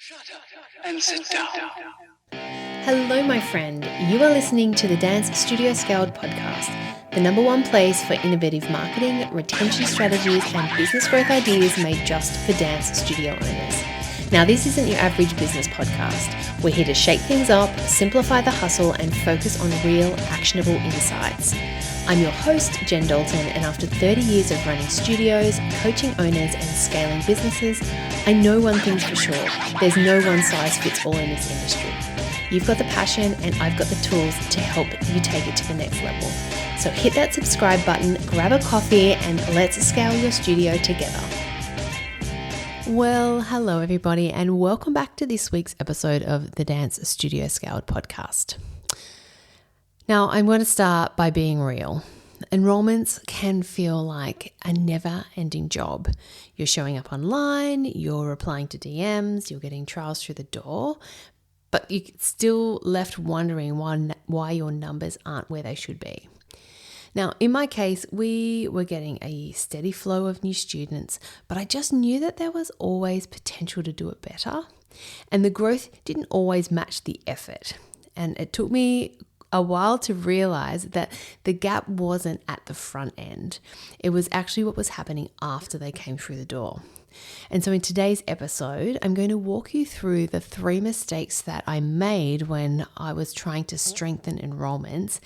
Shut up and sit down. Hello, my friend. You are listening to the Dance Studio Scaled podcast, the number one place for innovative marketing, retention strategies, and business growth ideas made just for dance studio owners. Now, this isn't your average business podcast. We're here to shake things up, simplify the hustle, and focus on real, actionable insights. I'm your host, Jen Dalton, and after 30 years of running studios, coaching owners, and scaling businesses, I know one thing's for sure. There's no one size fits all in this industry. You've got the passion, and I've got the tools to help you take it to the next level. So hit that subscribe button, grab a coffee, and let's scale your studio together. Well, hello everybody, and welcome back to this week's episode of the Dance Studio Scaled podcast. Now, I'm going to start by being real. Enrolments can feel like a never-ending job. You're showing up online, you're replying to DMs, you're getting trials through the door, but you're still left wondering why your numbers aren't where they should be. Now, in my case, we were getting a steady flow of new students, but I just knew that there was always potential to do it better, and the growth didn't always match the effort. And it took me a while to realize that the gap wasn't at the front end. It was actually what was happening after they came through the door. And so in today's episode, I'm going to walk you through the 3 mistakes that I made when I was trying to strengthen enrollments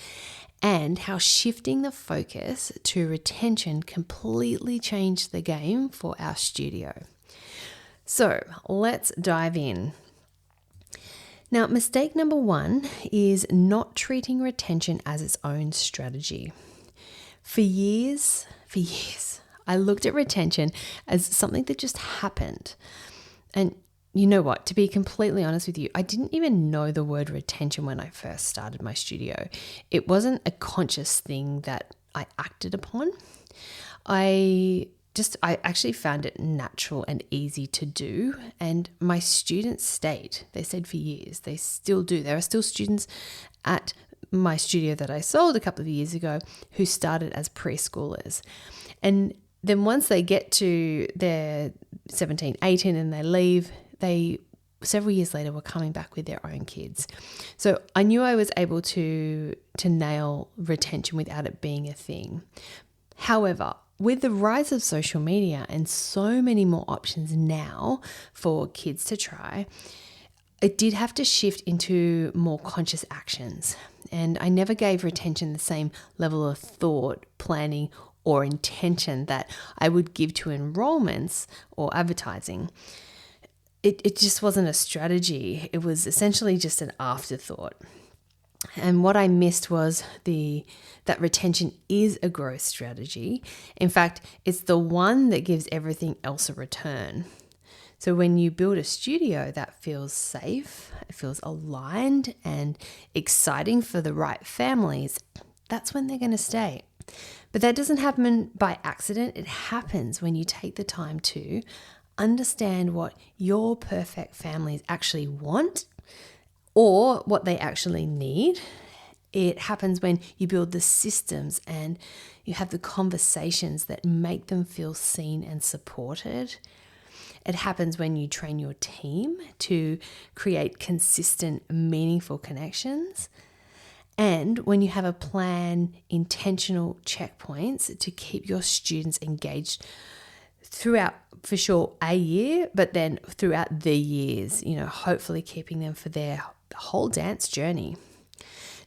and how shifting the focus to retention completely changed the game for our studio. So let's dive in. Now, mistake number 1 is not treating retention as its own strategy. For years, I looked at retention as something that just happened. And you know what? To be completely honest with you, I didn't even know the word retention when I first started my studio. It wasn't a conscious thing that I acted upon. I actually found it natural and easy to do, and my students stayed. They stayed for years. They still do. There are still students at my studio that I sold a couple of years ago who started as preschoolers. And then once they get to their 17, 18 and they leave, they several years later were coming back with their own kids. So I knew I was able to nail retention without it being a thing. However, with the rise of social media and so many more options now for kids to try, it did have to shift into more conscious actions. And I never gave retention the same level of thought, planning, or intention that I would give to enrollments or advertising. It just wasn't a strategy. It was essentially just an afterthought. And what I missed was that retention is a growth strategy. In fact, it's the one that gives everything else a return. So when you build a studio that feels safe, it feels aligned and exciting for the right families, that's when they're going to stay. But that doesn't happen by accident. It happens when you take the time to understand what your perfect families actually want or what they actually need. It happens when you build the systems and you have the conversations that make them feel seen and supported. It happens when you train your team to create consistent, meaningful connections. And when you have a plan, intentional checkpoints to keep your students engaged throughout, for sure, a year, but then throughout the years, hopefully keeping them for their whole dance journey.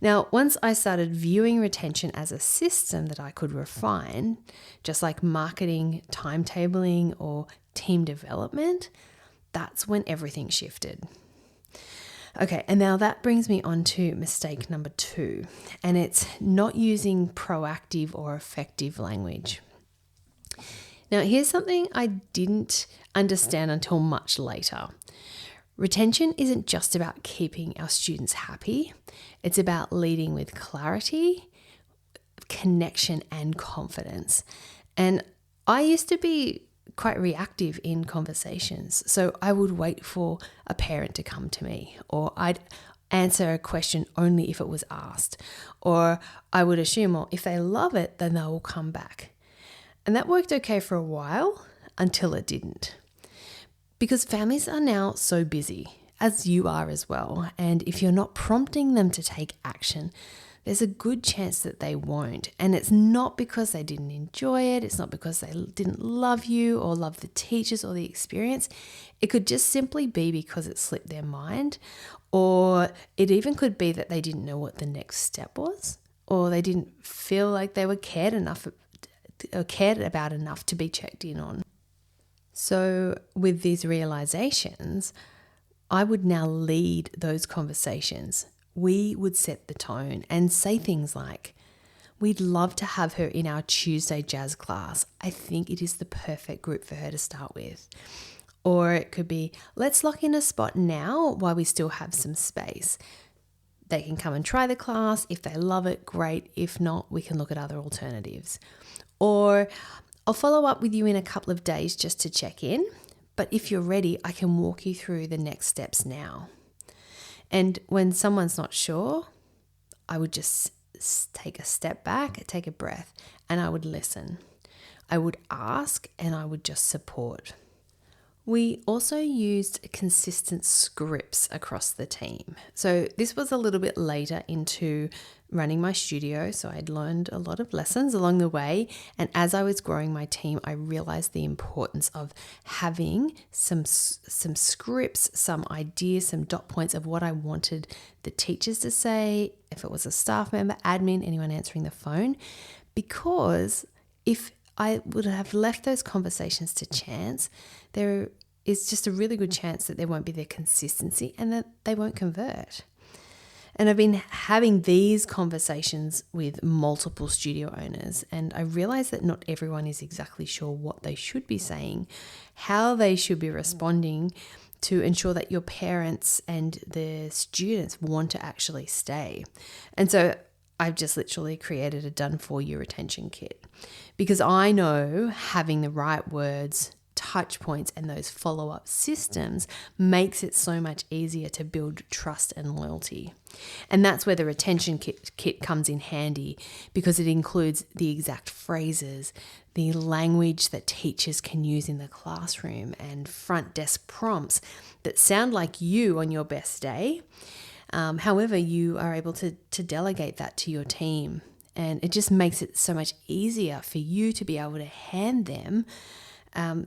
Now, once I started viewing retention as a system that I could refine, just like marketing, timetabling, or team development, that's when everything shifted. Okay, and now that brings me on to mistake number 2, and it's not using proactive or effective language. Now, here's something I didn't understand until much later. Retention isn't just about keeping our students happy. It's about leading with clarity, connection, and confidence. And I used to be quite reactive in conversations. So I would wait for a parent to come to me, or I'd answer a question only if it was asked, or I would assume, well, if they love it, then they will come back. And that worked okay for a while until it didn't. Because families are now so busy, as you are as well. And if you're not prompting them to take action, there's a good chance that they won't. And it's not because they didn't enjoy it. It's not because they didn't love you or love the teachers or the experience. It could just simply be because it slipped their mind. Or it even could be that they didn't know what the next step was, or they didn't feel like they were cared about enough to be checked in on. So with these realizations, I would now lead those conversations. We would set the tone and say things like, we'd love to have her in our Tuesday jazz class. I think it is the perfect group for her to start with. Or it could be, let's lock in a spot now while we still have some space. They can come and try the class. If they love it, great. If not, we can look at other alternatives. Or I'll follow up with you in a couple of days just to check in. But if you're ready, I can walk you through the next steps now. And when someone's not sure, I would just take a step back, take a breath, and I would listen. I would ask and I would just support. We also used consistent scripts across the team. So this was a little bit later into running my studio, so I'd learned a lot of lessons along the way. And as I was growing my team, I realized the importance of having some scripts, some ideas, some dot points of what I wanted the teachers to say, if it was a staff member, admin, anyone answering the phone. Because if I would have left those conversations to chance, there is just a really good chance that there won't be the consistency and that they won't convert. And I've been having these conversations with multiple studio owners, and I realize that not everyone is exactly sure what they should be saying, how they should be responding to ensure that your parents and the students want to actually stay. And so I've just literally created a done-for-you retention kit, because I know having the right words, touch points, and those follow-up systems makes it so much easier to build trust and loyalty. And that's where the retention kit comes in handy, because it includes the exact phrases, the language that teachers can use in the classroom, and front desk prompts that sound like you on your best day. However, you are able to delegate that to your team, and it just makes it so much easier for you to be able to hand them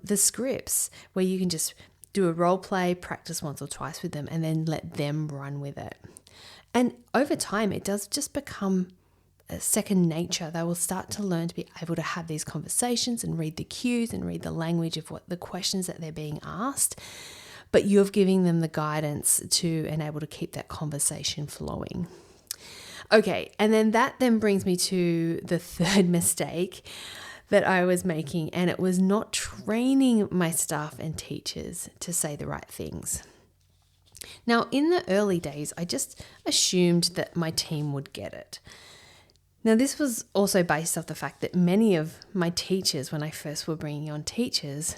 the scripts, where you can just do a role play, practice once or twice with them, and then let them run with it. And over time, it does just become a second nature. They will start to learn to be able to have these conversations and read the cues and read the language of what the questions that they're being asked. But you're giving them the guidance to enable to keep that conversation flowing. Okay, and then that brings me to the third mistake that I was making, and it was not training my staff and teachers to say the right things. Now, in the early days, I just assumed that my team would get it. Now, this was also based off the fact that many of my teachers, when I first were bringing on teachers,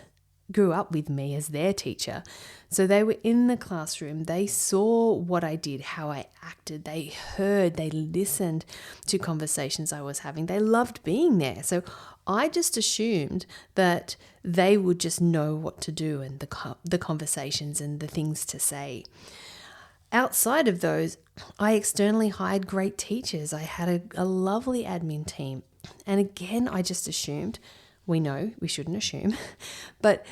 grew up with me as their teacher. So they were in the classroom. They saw what I did, how I acted. They heard, they listened to conversations I was having. They loved being there. So I just assumed that they would just know what to do and the conversations and the things to say. Outside of those, I externally hired great teachers. I had a lovely admin team. And again, I just assumed, we shouldn't assume, but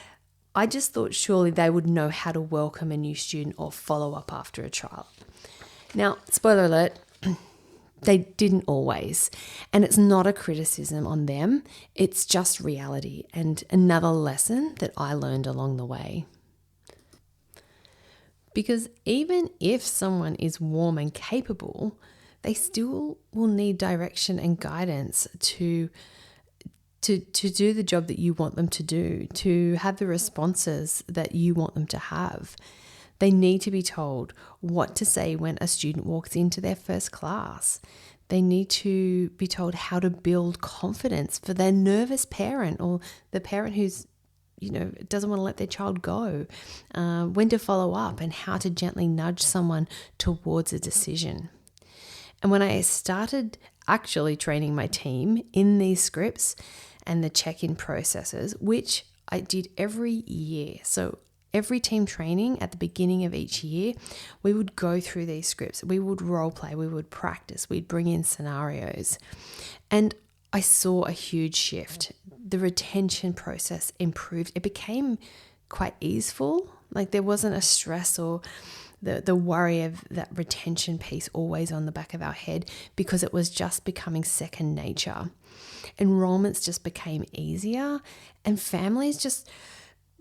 I just thought surely they would know how to welcome a new student or follow up after a trial. Now, spoiler alert, they didn't always. And it's not a criticism on them. It's just reality and another lesson that I learned along the way. Because even if someone is warm and capable, they still will need direction and guidance to do the job that you want them to do, to have the responses that you want them to have. They need to be told what to say when a student walks into their first class. They need to be told how to build confidence for their nervous parent or the parent who's, doesn't want to let their child go, when to follow up and how to gently nudge someone towards a decision. And when I started actually training my team in these scripts and the check-in processes, which I did every year. So every team training at the beginning of each year, we would go through these scripts. We would role play, we would practice, we'd bring in scenarios. And I saw a huge shift. The retention process improved. It became quite easeful. Like there wasn't a stress or the worry of that retention piece always on the back of our head, because it was just becoming second nature. Enrollments just became easier, and families just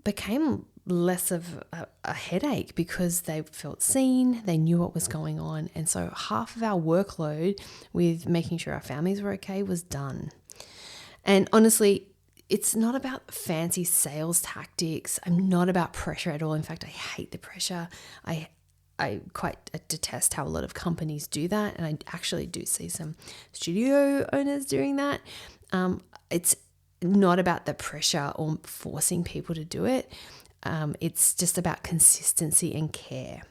became less of a headache because they felt seen, they knew what was going on. And so half of our workload with making sure our families were okay was done. And honestly, it's not about fancy sales tactics. I'm not about pressure at all. In fact, I hate the pressure. I quite detest how a lot of companies do that. And I actually do see some studio owners doing that. It's not about the pressure or forcing people to do it. It's just about consistency and care.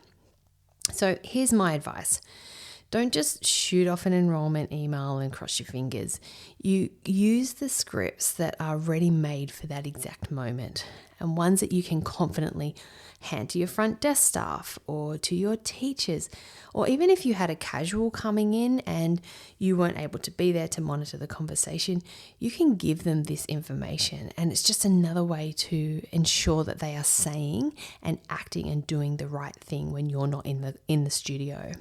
So here's my advice. Don't just shoot off an enrollment email and cross your fingers. You use the scripts that are ready-made for that exact moment, and ones that you can confidently hand to your front desk staff or to your teachers. Or even if you had a casual coming in and you weren't able to be there to monitor the conversation, you can give them this information. And it's just another way to ensure that they are saying and acting and doing the right thing when you're not in the studio.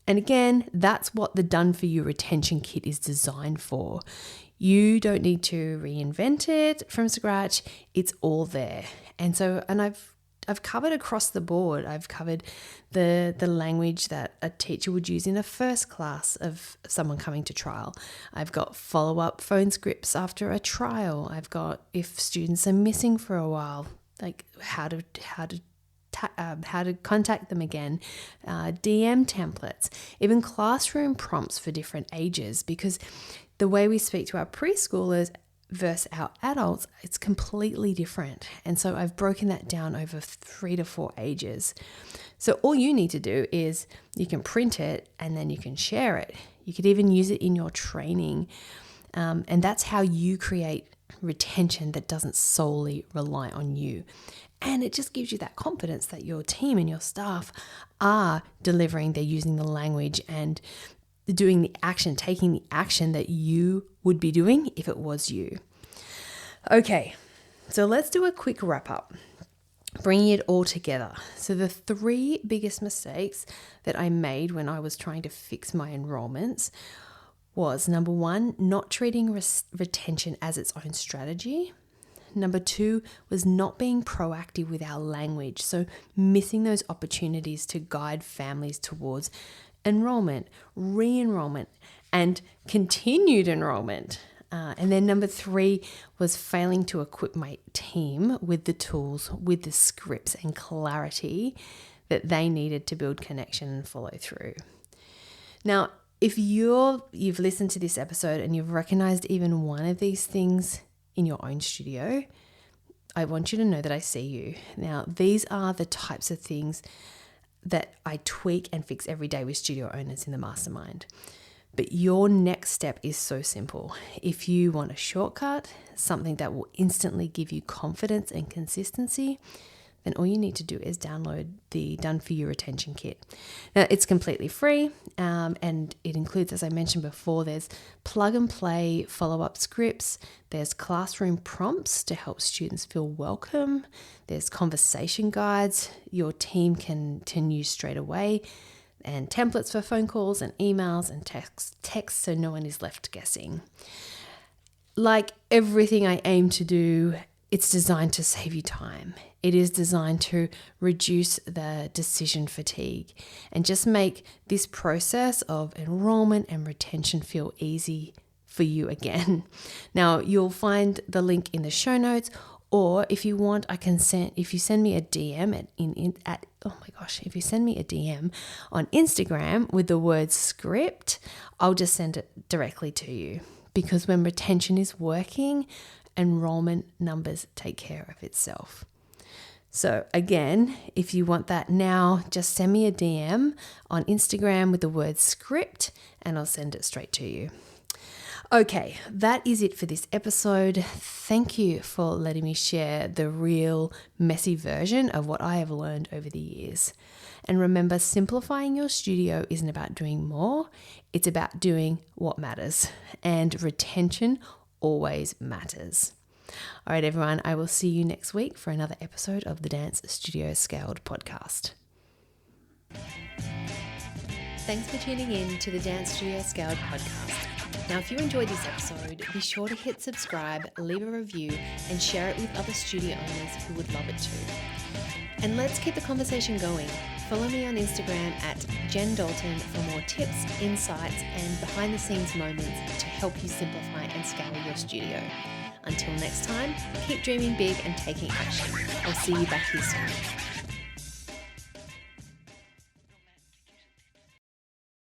And again, that's what the Done For You retention kit is designed for. You don't need to reinvent it from scratch. It's all there. And I've covered across the board. I've covered the language that a teacher would use in a first class of someone coming to trial. I've got follow-up phone scripts after a trial. I've got if students are missing for a while, like how to contact them again, DM templates, even classroom prompts for different ages, because the way we speak to our preschoolers versus our adults, it's completely different. And so I've broken that down over 3 to 4 ages. So all you need to do is you can print it and then you can share it. You could even use it in your training. And that's how you create retention that doesn't solely rely on you. And it just gives you that confidence that your team and your staff are delivering, they're using the language and doing the action, taking the action that you would be doing if it was you. Okay, so let's do a quick wrap up, bringing it all together. So the 3 biggest mistakes that I made when I was trying to fix my enrollments was, number 1, not treating retention as its own strategy. Number 2 was not being proactive with our language, so missing those opportunities to guide families towards enrollment, re-enrollment, and continued enrollment. And then number 3 was failing to equip my team with the tools, with the scripts and clarity that they needed to build connection and follow through. Now, if you've listened to this episode and you've recognized even one of these things in your own studio, I want you to know that I see you. Now, these are the types of things that I tweak and fix every day with studio owners in the mastermind. But your next step is so simple. If you want a shortcut, something that will instantly give you confidence and consistency, then all you need to do is download the Done For You retention kit. Now, it's completely free, and it includes, as I mentioned before, there's plug and play follow-up scripts, there's classroom prompts to help students feel welcome, there's conversation guides your team can use straight away, and templates for phone calls and emails and texts so no one is left guessing. Like everything I aim to do, it's designed to save you time. It is designed to reduce the decision fatigue and just make this process of enrollment and retention feel easy for you again. Now, you'll find the link in the show notes, or if you want, if you send me a DM if you send me a DM on Instagram with the word script, I'll just send it directly to you. Because when retention is working, enrollment numbers take care of itself. So again, if you want that now, just send me a DM on Instagram with the word script and I'll send it straight to you. Okay, that is it for this episode. Thank you for letting me share the real messy version of what I have learned over the years. And remember, simplifying your studio isn't about doing more, it's about doing what matters. And retention always matters. All right, everyone, I will see you next week for another episode of the Dance Studio Scaled podcast. Thanks for tuning in to the Dance Studio Scaled podcast. Now, if you enjoyed this episode, be sure to hit subscribe, leave a review, and share it with other studio owners who would love it too. And let's keep the conversation going. Follow me on Instagram at Jen Dalton for more tips, insights, and behind-the-scenes moments to help you simplify and scale your studio. Until next time, keep dreaming big and taking action. I'll see you back here soon.